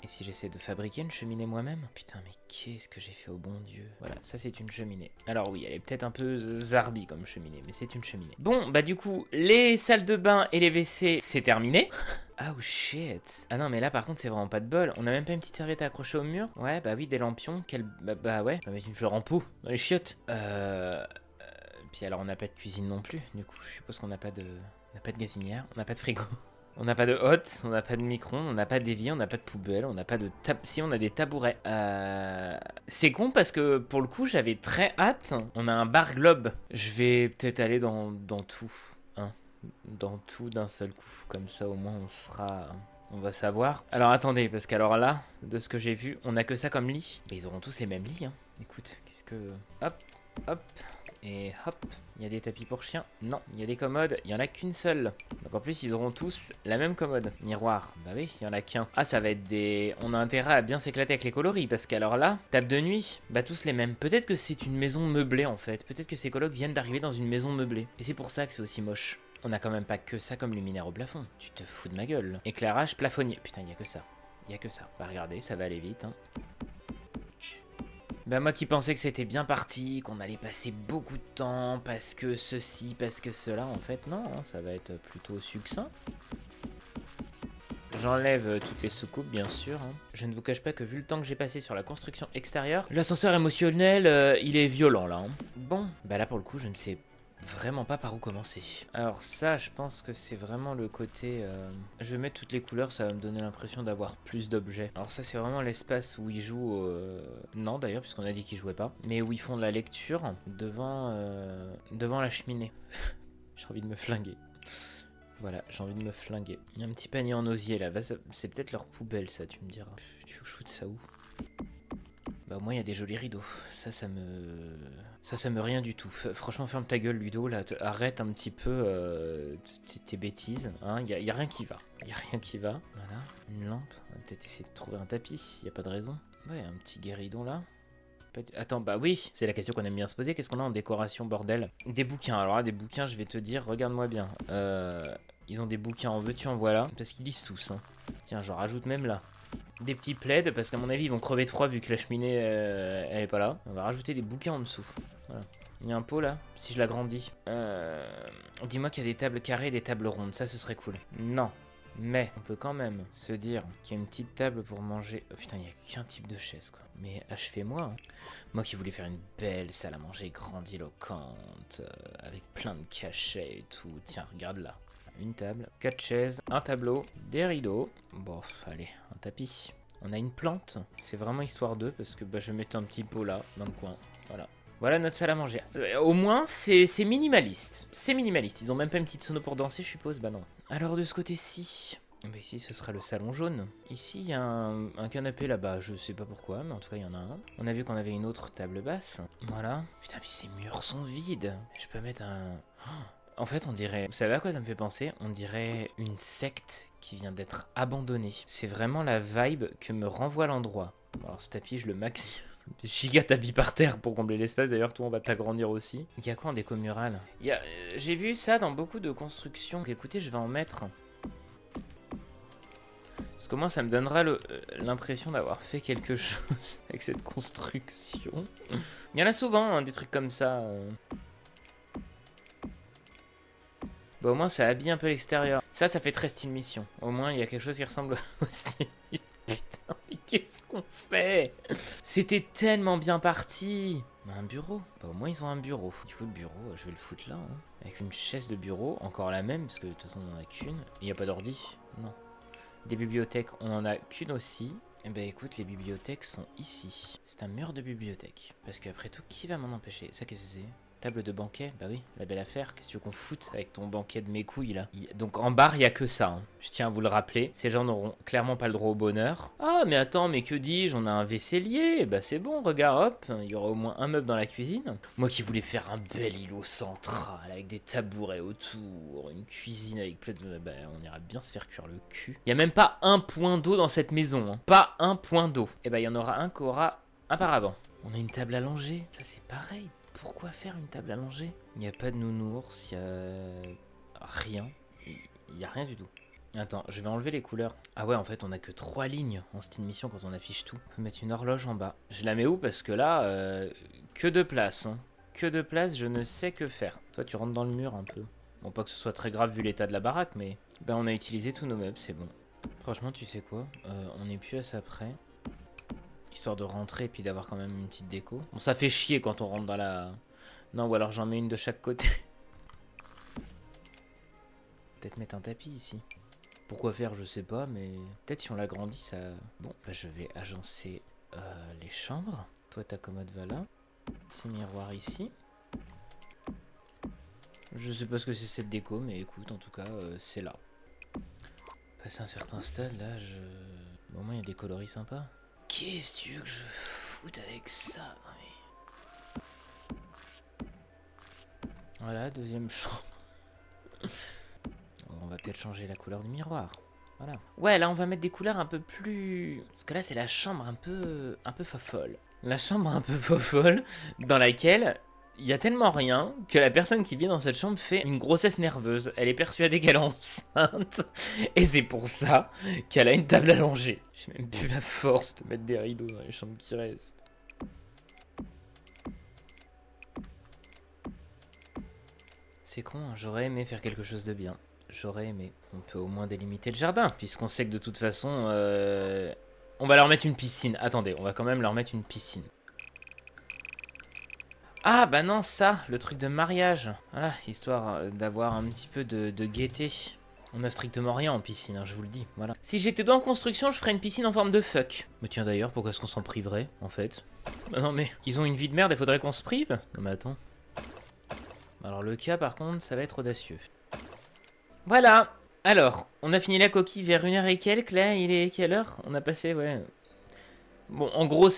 Et si j'essaie de fabriquer une cheminée moi-même? Putain, mais qu'est-ce que j'ai fait au bon Dieu? Voilà, ça c'est une cheminée. Alors oui, elle est peut-être un peu zarbi comme cheminée, mais c'est une cheminée. Bon, bah du coup, les salles de bain et les WC, c'est terminé. Oh shit. Ah non, mais là par contre, c'est vraiment pas de bol. On a même pas une petite serviette accrochée au mur? Ouais, bah oui, des lampions. Bah ouais, on va mettre une fleur en pot dans les chiottes. Puis alors, on n'a pas de cuisine non plus. Du coup, je suppose qu'on n'a pas de... On n'a pas de gazinière, on n'a pas de frigo. On n'a pas de hotte, on n'a pas de micro-ondes, on n'a pas d'évier, on n'a pas de poubelle, on n'a pas de Si, on a des tabourets. C'est con parce que pour le coup, j'avais très hâte. On a un bar globe. Je vais peut-être aller dans tout. Hein. Dans tout d'un seul coup. Comme ça, au moins, on sera... On va savoir. Alors attendez, parce qu'alors là, de ce que j'ai vu, on a que ça comme lit. Mais ils auront tous les mêmes lits, hein. Écoute, qu'est-ce que... Hop, hop... Et hop, il y a des tapis pour chiens. Non, il y a des commodes, il y en a qu'une seule. Donc en plus, ils auront tous la même commode. Miroir, bah oui, il y en a qu'un. Ah, ça va être des... On a intérêt à bien s'éclater avec les coloris, parce qu'alors là, table de nuit, bah tous les mêmes. Peut-être que c'est une maison meublée en fait. Peut-être que ces colocs viennent d'arriver dans une maison meublée. Et c'est pour ça que c'est aussi moche. On a quand même pas que ça comme luminaire au plafond. Tu te fous de ma gueule. Éclairage plafonnier. Putain, il y a que ça. Il y a que ça. Bah regardez, ça va aller vite, hein. Bah moi qui pensais que c'était bien parti, qu'on allait passer beaucoup de temps, parce que ceci, parce que cela, en fait non, hein, ça va être plutôt succinct. J'enlève toutes les soucoupes bien sûr. Hein. Je ne vous cache pas que vu le temps que j'ai passé sur la construction extérieure, l'ascenseur émotionnel, il est violent là. Hein. Bon, bah là pour le coup je ne sais vraiment pas par où commencer. Alors ça, je pense que c'est vraiment le côté... Je vais mettre toutes les couleurs, ça va me donner l'impression d'avoir plus d'objets. Alors ça, c'est vraiment l'espace où ils jouent... Non, d'ailleurs, puisqu'on a dit qu'ils jouaient pas. Mais où ils font de la lecture devant la cheminée. J'ai envie de me flinguer. Voilà, j'ai envie de me flinguer. Il y a un petit panier en osier là. C'est peut-être leur poubelle, ça, tu me diras. Tu veux que je foute ça où? Bah au moins il y a des jolis rideaux. Ça me rien du tout. Franchement ferme ta gueule Ludo là. Arrête un petit peu tes bêtises. Hein. Y a rien qui va. Y a rien qui va. Voilà. Une lampe. On va peut-être essayer de trouver un tapis. Y a pas de raison. Ouais, un petit guéridon là. Attends, bah oui, c'est la question qu'on aime bien se poser. Qu'est-ce qu'on a en décoration, bordel? Des bouquins. Alors là, des bouquins, je vais te dire, regarde-moi bien. Ils ont des bouquins en veux-tu en voilà. Parce qu'ils lisent tous. Hein. Tiens, j'en rajoute même là. Des petits plaids, parce qu'à mon avis, ils vont crever de froid vu que la cheminée, elle est pas là. On va rajouter des bouquins en dessous. Voilà. Il y a un pot là, si je l'agrandis. Dis-moi qu'il y a des tables carrées et des tables rondes, ça ce serait cool. Non, mais on peut quand même se dire qu'il y a une petite table pour manger. Oh putain, il n'y a qu'un type de chaise quoi. Mais achevez-moi. Hein. Moi qui voulais faire une belle salle à manger grandiloquente, avec plein de cachets et tout. Tiens, regarde là. Une table, 4 chaises, un tableau, des rideaux. Bon, allez, un tapis. On a une plante. C'est vraiment histoire d'eux parce que bah, je vais mettre un petit pot là, dans le coin. Voilà. Voilà notre salle à manger. Au moins, c'est minimaliste. C'est minimaliste. Ils ont même pas une petite sono pour danser, je suppose. Bah non. Alors de ce côté-ci, Bah ici, ce sera le salon jaune. Ici, il y a un canapé là-bas. Je sais pas pourquoi, mais en tout cas, il y en a un. On a vu qu'on avait une autre table basse. Voilà. Putain, mais ces murs sont vides. Je peux mettre un... En fait, on dirait... Vous savez à quoi ça me fait penser? On dirait une secte qui vient d'être abandonnée. C'est vraiment la vibe que me renvoie l'endroit. Bon, alors ce tapis, je le maxi... Giga tapis par terre pour combler l'espace. D'ailleurs, toi, on va t'agrandir aussi. Il y a quoi en déco murale? J'ai vu ça dans beaucoup de constructions. Écoutez, je vais en mettre... Parce que moi, ça me donnera l'impression d'avoir fait quelque chose avec cette construction. Il y en a souvent, hein, des trucs comme ça. Bah, au moins, ça habille un peu l'extérieur. Ça fait très style mission. Au moins, il y a quelque chose qui ressemble au style mission. Putain, mais qu'est-ce qu'on fait? C'était tellement bien parti. Un bureau. Bah, au moins, ils ont un bureau. Du coup, le bureau, je vais le foutre là. Hein. Avec une chaise de bureau, encore la même, parce que de toute façon, on en a qu'une. Il n'y a pas d'ordi? Non. Des bibliothèques, on en a qu'une aussi. Et bah écoute, les bibliothèques sont ici. C'est un mur de bibliothèque. Parce qu'après tout, qui va m'en empêcher? Ça, qu'est-ce que c'est? Table de banquet? Bah oui, la belle affaire. Qu'est-ce que tu veux qu'on foute avec ton banquet de mes couilles là? Donc en bar, il n'y a que ça. Hein. Je tiens à vous le rappeler. Ces gens n'auront clairement pas le droit au bonheur. Ah, mais attends, mais que dis-je? On a un vaisselier. Bah c'est bon, regarde, hop. Il y aura au moins un meuble dans la cuisine. Moi qui voulais faire un bel îlot central avec des tabourets autour, une cuisine avec plein de... Bah on ira bien se faire cuire le cul. Il n'y a même pas un point d'eau dans cette maison. Hein. Pas un point d'eau. Et bah il y en aura un qui aura un paravent. On a une table à langer. Ça c'est pareil. Pourquoi faire une table à langer? Il n'y a pas de nounours, il n'y a rien. Il n'y a rien du tout. Attends, je vais enlever les couleurs. Ah ouais, en fait, on a que 3 lignes en style mission quand on affiche tout. On peut mettre une horloge en bas. Je la mets où? Parce que là, que de place. Hein. Que de place, je ne sais que faire. Toi, tu rentres dans le mur un peu. Bon, pas que ce soit très grave vu l'état de la baraque, mais... Ben, on a utilisé tous nos meubles, c'est bon. Franchement, tu sais quoi? On n'est plus à ça près. Histoire de rentrer et puis d'avoir quand même une petite déco. Bon, ça fait chier quand on rentre dans la... Non, ou alors j'en mets une de chaque côté. Peut-être mettre un tapis ici. Pourquoi faire, je sais pas, mais... Peut-être si on l'agrandit, ça... Bon, bah je vais agencer les chambres. Toi, ta commode va là. Petit miroir ici. Je sais pas ce que c'est cette déco, mais écoute, en tout cas, c'est là. Passer un certain stade, là, Bon, au moins, il y a des coloris sympas. Qu'est-ce que tu veux que je foute avec ça? Voilà, deuxième chambre. On va peut-être changer la couleur du miroir. Voilà. Ouais, là, on va mettre des couleurs un peu plus... Parce que là, c'est la chambre un peu fofolle. La chambre un peu fofolle, dans laquelle... Il y a tellement rien que la personne qui vient dans cette chambre fait une grossesse nerveuse. Elle est persuadée qu'elle est enceinte. Et c'est pour ça qu'elle a une table allongée. J'ai même plus la force de mettre des rideaux dans les chambres qui restent. C'est con, hein, j'aurais aimé faire quelque chose de bien. J'aurais aimé. On peut au moins délimiter le jardin, puisqu'on sait que de toute façon... On va leur mettre une piscine. Attendez, on va quand même leur mettre une piscine. Ah bah non, ça, le truc de mariage. Voilà, histoire d'avoir un petit peu de gaieté. On a strictement rien en piscine, hein, je vous le dis, voilà. Si j'étais dans en construction, je ferais une piscine en forme de fuck. Mais tiens d'ailleurs, pourquoi est-ce qu'on s'en priverait, en fait? Bah non mais, ils ont une vie de merde, il faudrait qu'on se prive? Non mais attends. Alors le cas par contre, ça va être audacieux. Voilà. Alors, on a fini la coquille vers 1h et quelques, là, il est quelle heure? On a passé, ouais... Bon, en gros...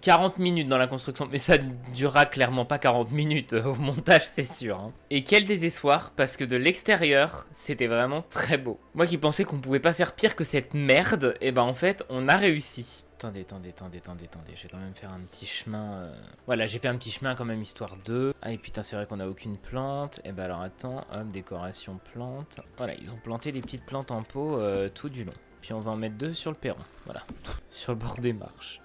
40 minutes dans la construction, mais ça ne durera clairement pas 40 minutes au montage, c'est sûr. Hein. Et quel désespoir, parce que de l'extérieur, c'était vraiment très beau. Moi qui pensais qu'on pouvait pas faire pire que cette merde, et ben en fait, on a réussi. Attendez, je vais quand même faire un petit chemin. Voilà, j'ai fait un petit chemin quand même, histoire de... Ah et putain, c'est vrai qu'on a aucune plante. Et ben alors attends, hop, décoration plante. Voilà, ils ont planté des petites plantes en pot tout du long. Puis on va en mettre 2 sur le perron, voilà, sur le bord des marches.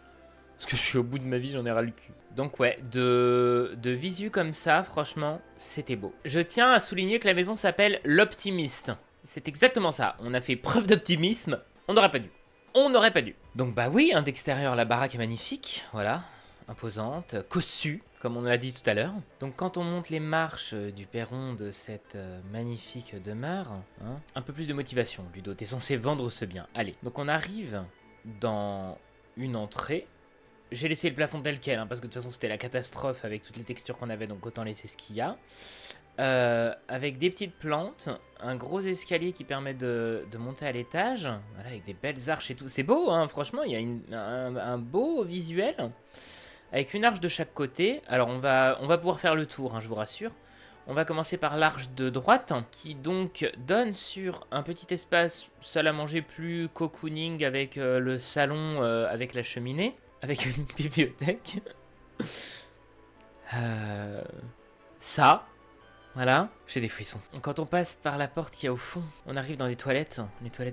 Parce que je suis au bout de ma vie, j'en ai ras le cul. Donc ouais, de visu comme ça, franchement, c'était beau. Je tiens à souligner que la maison s'appelle l'Optimiste. C'est exactement ça. On a fait preuve d'optimisme. On n'aurait pas dû. On n'aurait pas dû. Donc bah oui, hein, d'extérieur, la baraque est magnifique. Voilà. Imposante, cossue, comme on l'a dit tout à l'heure. Donc quand on monte les marches du perron de cette magnifique demeure, hein, un peu plus de motivation, Ludo. T'es censé vendre ce bien. Allez. Donc on arrive dans une entrée. J'ai laissé le plafond tel quel, hein, parce que de toute façon c'était la catastrophe avec toutes les textures qu'on avait, donc autant laisser ce qu'il y a. avec des petites plantes, un gros escalier qui permet de monter à l'étage, voilà, avec des belles arches et tout. C'est beau, hein, franchement, il y a un beau visuel, avec une arche de chaque côté. Alors on va pouvoir faire le tour, hein, je vous rassure. On va commencer par l'arche de droite, qui donc donne sur un petit espace salle à manger plus cocooning avec le salon, avec la cheminée, avec une bibliothèque. Ça, voilà, j'ai des frissons. Quand on passe par la porte qu'il y a au fond, on arrive dans les toilettes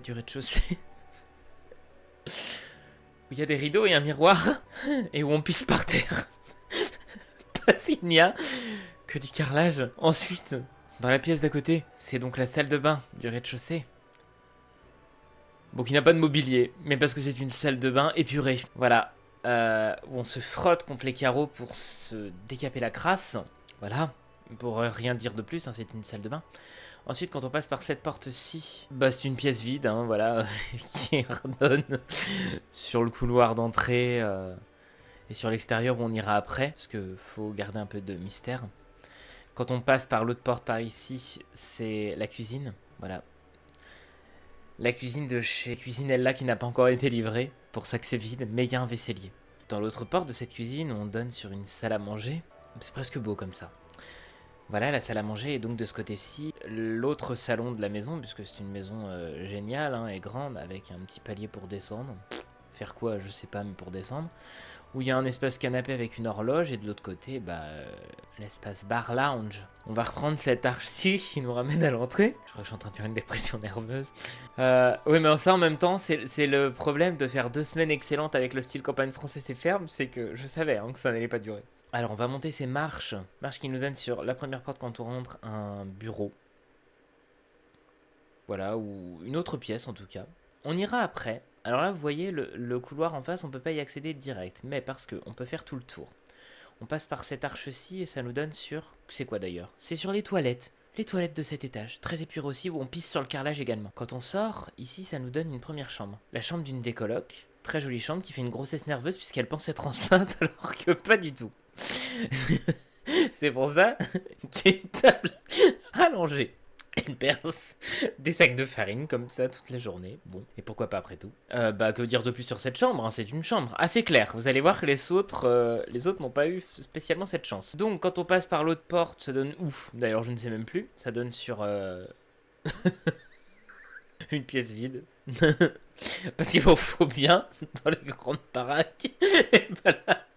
du rez-de-chaussée. Où il y a des rideaux et un miroir, et où on pisse par terre. Pas s'il n'y a que du carrelage. Ensuite, dans la pièce d'à côté, c'est donc la salle de bain du rez-de-chaussée. Bon, qui n'a pas de mobilier, mais parce que c'est une salle de bain épurée. Voilà, où on se frotte contre les carreaux pour se décaper la crasse. Voilà, pour rien dire de plus, hein, c'est une salle de bain. Ensuite, quand on passe par cette porte-ci, bah, c'est une pièce vide, hein, voilà, qui redonne sur le couloir d'entrée et sur l'extérieur où on ira après, parce qu'il faut garder un peu de mystère. Quand on passe par l'autre porte par ici, c'est la cuisine, voilà. La cuisine de chez Cuisinella qui n'a pas encore été livrée, pour ça que c'est vide, mais il y a un vaisselier. Dans l'autre porte de cette cuisine, on donne sur une salle à manger, c'est presque beau comme ça. Voilà, la salle à manger est donc de ce côté-ci. L'autre salon de la maison, puisque c'est une maison géniale, hein, et grande, avec un petit palier pour descendre. Faire quoi, je sais pas, mais pour descendre. Où il y a un espace canapé avec une horloge, et de l'autre côté, bah, l'espace bar lounge. On va reprendre cette arche-ci qui nous ramène à l'entrée. Je crois que je suis en train de faire une dépression nerveuse. Oui, mais ça, en même temps, c'est le problème de faire 2 semaines excellentes avec le style campagne français et ferme, c'est que je savais hein, que ça n'allait pas durer. Alors, on va monter ces marches. Marches qui nous donnent sur la première porte quand on rentre un bureau. Voilà, ou une autre pièce en tout cas. On ira après. Alors là, vous voyez, le couloir en face, on peut pas y accéder direct. Mais parce qu'on peut faire tout le tour. On passe par cette arche-ci et ça nous donne sur... C'est quoi d'ailleurs? C'est sur les toilettes. Les toilettes de cet étage. Très épuré aussi, où on pisse sur le carrelage également. Quand on sort, ici, ça nous donne une première chambre. La chambre d'une des colocs. Très jolie chambre qui fait une grossesse nerveuse puisqu'elle pense être enceinte alors que pas du tout. C'est pour ça qu'il y a une table allongée. Elle perce des sacs de farine comme ça toute la journée. Bon, et pourquoi pas après tout. Bah, que dire de plus sur cette chambre hein, c'est une chambre assez claire. Vous allez voir que les autres n'ont pas eu spécialement cette chance. Donc, quand on passe par l'autre porte, ça donne où? D'ailleurs, je ne sais même plus. Ça donne sur... une pièce vide. Parce qu'il en faut bien dans les grandes baraques. Et voilà.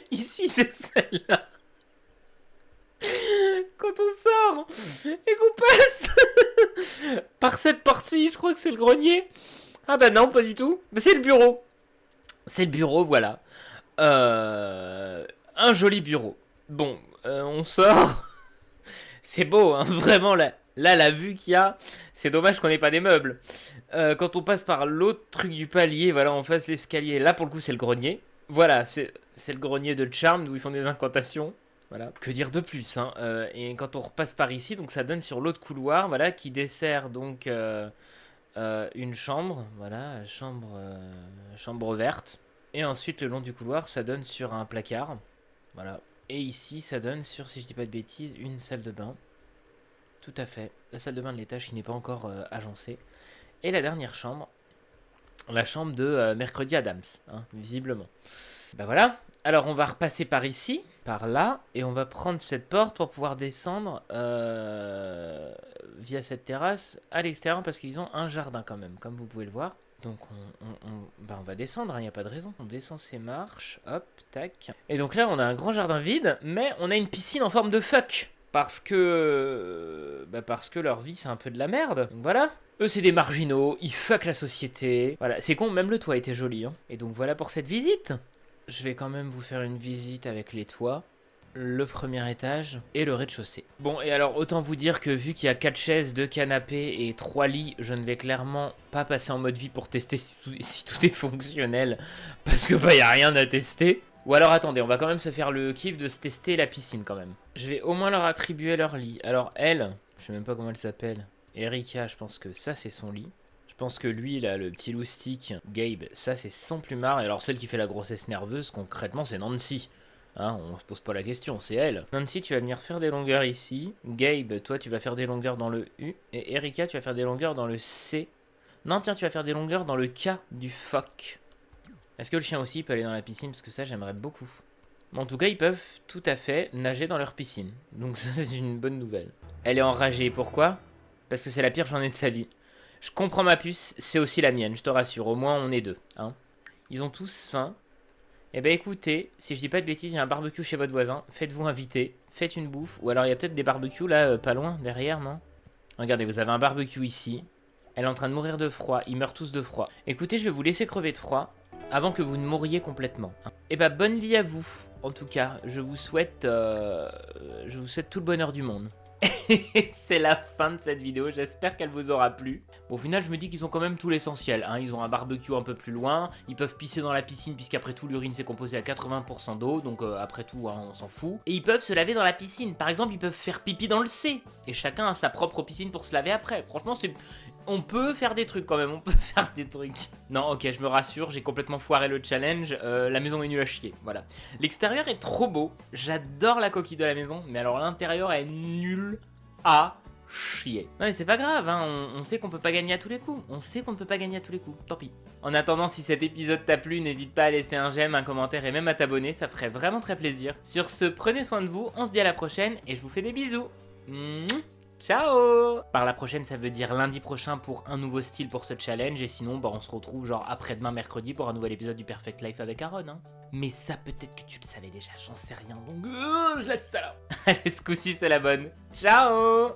Ici, c'est celle-là. Quand on sort et qu'on passe par cette porte-ci, je crois que c'est le grenier. Ah bah non, pas du tout. Mais c'est le bureau. C'est le bureau, voilà. Un joli bureau. Bon, on sort. C'est beau, hein, vraiment, là, la vue qu'il y a. C'est dommage qu'on n'ait pas des meubles. Quand on passe par l'autre truc du palier, voilà, on face l'escalier. Là, pour le coup, c'est le grenier. Voilà, c'est le grenier de Charmed où ils font des incantations. Voilà, que dire de plus hein. Et quand on repasse par ici, donc ça donne sur l'autre couloir, voilà, qui dessert donc une chambre, voilà, chambre verte. Et ensuite, le long du couloir, ça donne sur un placard, voilà. Et ici, ça donne sur, si je dis pas de bêtises, une salle de bain. Tout à fait, la salle de bain de l'étage qui n'est pas encore agencée. Et la dernière chambre, la chambre de Mercredi Adams, hein, visiblement. Bah voilà. Alors on va repasser par ici, par là, et on va prendre cette porte pour pouvoir descendre via cette terrasse à l'extérieur parce qu'ils ont un jardin quand même, comme vous pouvez le voir. Donc on va descendre, il n'y a pas de raison. On descend ces marches, hop, tac. Et donc là on a un grand jardin vide, mais on a une piscine en forme de fuck. Parce que leur vie c'est un peu de la merde. Donc voilà. Eux c'est des marginaux, ils fuck la société. Voilà, c'est con, même le toit était joli. Hein. Et donc voilà pour cette visite. Je vais quand même vous faire une visite avec les toits, le premier étage et le rez-de-chaussée. Bon, et alors autant vous dire que vu qu'il y a 4 chaises, 2 canapés et 3 lits, je ne vais clairement pas passer en mode vie pour tester si tout est fonctionnel, parce que bah y a rien à tester. Ou alors attendez, on va quand même se faire le kiff de se tester la piscine quand même. Je vais au moins leur attribuer leur lit. Alors elle, je sais même pas comment elle s'appelle, Erika, je pense que ça c'est son lit. Je pense que lui, là, le petit loustique, Gabe, ça c'est son plumard. Et alors celle qui fait la grossesse nerveuse, concrètement, c'est Nancy. Hein, on se pose pas la question, c'est elle. Nancy, tu vas venir faire des longueurs ici. Gabe, toi, tu vas faire des longueurs dans le U. Et Erika, tu vas faire des longueurs dans le C. Non, tiens, tu vas faire des longueurs dans le K du phoque. Est-ce que le chien aussi peut aller dans la piscine? Parce que ça, j'aimerais beaucoup. Mais en tout cas, ils peuvent tout à fait nager dans leur piscine. Donc ça, c'est une bonne nouvelle. Elle est enragée. Pourquoi? Parce que c'est la pire journée de sa vie. Je comprends ma puce, c'est aussi la mienne, je te rassure. Au moins, on est deux. Hein. Ils ont tous faim. Eh ben écoutez, si je dis pas de bêtises, il y a un barbecue chez votre voisin. Faites-vous inviter. Faites une bouffe. Ou alors, il y a peut-être des barbecues là, pas loin, derrière, non? Regardez, vous avez un barbecue ici. Elle est en train de mourir de froid. Ils meurent tous de froid. Écoutez, je vais vous laisser crever de froid avant que vous ne mouriez complètement. Et bah bonne vie à vous. En tout cas, je vous souhaite tout le bonheur du monde. C'est la fin de cette vidéo, j'espère qu'elle vous aura plu. Bon, au final, je me dis qu'ils ont quand même tout l'essentiel. Hein. Ils ont un barbecue un peu plus loin, ils peuvent pisser dans la piscine puisqu'après tout, l'urine c'est composé à 80% d'eau, donc après tout, hein, on s'en fout. Et ils peuvent se laver dans la piscine. Par exemple, ils peuvent faire pipi dans le C. Et chacun a sa propre piscine pour se laver après. Franchement, on peut faire des trucs quand même, on peut faire des trucs. Non, ok, je me rassure, j'ai complètement foiré le challenge. La maison est nulle à chier, voilà. L'extérieur est trop beau, j'adore la coquille de la maison, mais alors l'intérieur est nul à chier. Non mais c'est pas grave, hein, on sait qu'on peut pas gagner à tous les coups. On sait qu'on ne peut pas gagner à tous les coups, tant pis. En attendant, si cet épisode t'a plu, n'hésite pas à laisser un j'aime, un commentaire et même à t'abonner, ça ferait vraiment très plaisir. Sur ce, prenez soin de vous, on se dit à la prochaine et je vous fais des bisous. Ciao! Par la prochaine, ça veut dire lundi prochain pour un nouveau style pour ce challenge. Et sinon, bah, on se retrouve genre après-demain mercredi pour un nouvel épisode du Perfect Life avec Aaron. Hein. Mais ça, peut-être que tu le savais déjà, j'en sais rien. Donc, je laisse ça là. Allez, ce coup-ci, c'est la bonne. Ciao!